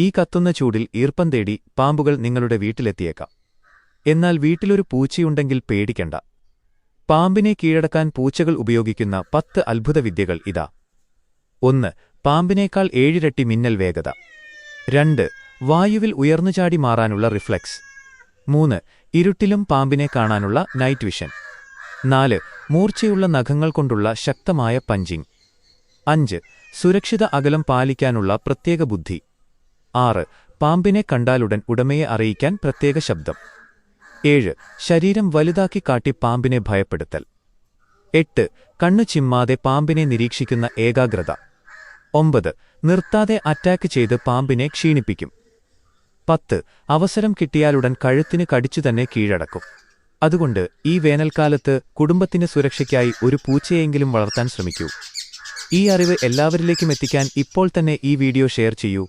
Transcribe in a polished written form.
ഈ കത്തുന്ന ചൂടിൽ ഈർപ്പം തേടി പാമ്പുകൾ നിങ്ങളുടെ വീട്ടിലെത്തിയേക്കാം. എന്നാൽ വീട്ടിലൊരു പൂച്ചയുണ്ടെങ്കിൽ പേടിക്കണ്ട. പാമ്പിനെ കീഴടക്കാൻ പൂച്ചകൾ ഉപയോഗിക്കുന്ന 10 അത്ഭുതവിദ്യകൾ ഇതാ. 1. പാമ്പിനേക്കാൾ 7 ഇരട്ടി മിന്നൽ വേഗത. 2. വായുവിൽ ഉയർന്നുചാടി മാറാനുള്ള റിഫ്ലെക്സ്. 3. ഇരുട്ടിലും പാമ്പിനെ കാണാനുള്ള നൈറ്റ് വിഷൻ. 4. മൂർച്ചയുള്ള നഖങ്ങൾ കൊണ്ടുള്ള ശക്തമായ പഞ്ചിങ്. 5. സുരക്ഷിത അകലം പാലിക്കാനുള്ള പ്രത്യേക ബുദ്ധി. 6. പാമ്പിനെ കണ്ടാലുടൻ ഉടമയെ അറിയിക്കാൻ പ്രത്യേക ശബ്ദം. 7. ശരീരം വലുതാക്കി കാട്ടി പാമ്പിനെ ഭയപ്പെടുത്തൽ. 8. കണ്ണു ചിമ്മാതെ പാമ്പിനെ നിരീക്ഷിക്കുന്ന ഏകാഗ്രത. 9. നിർത്താതെ അറ്റാക്ക് ചെയ്ത് പാമ്പിനെ ക്ഷീണിപ്പിക്കും. 10. അവസരം കിട്ടിയാലുടൻ കഴുത്തിന് കടിച്ചുതന്നെ കീഴടക്കും. അതുകൊണ്ട് ഈ വേനൽക്കാലത്ത് കുടുംബത്തിന്റെ സുരക്ഷയ്ക്കായി ഒരു പൂച്ചയെങ്കിലും വളർത്താൻ ശ്രമിക്കൂ. ഈ അറിവ് എല്ലാവരിലേക്കും എത്തിക്കാൻ ഇപ്പോൾ തന്നെ ഈ വീഡിയോ ഷെയർ ചെയ്യൂ.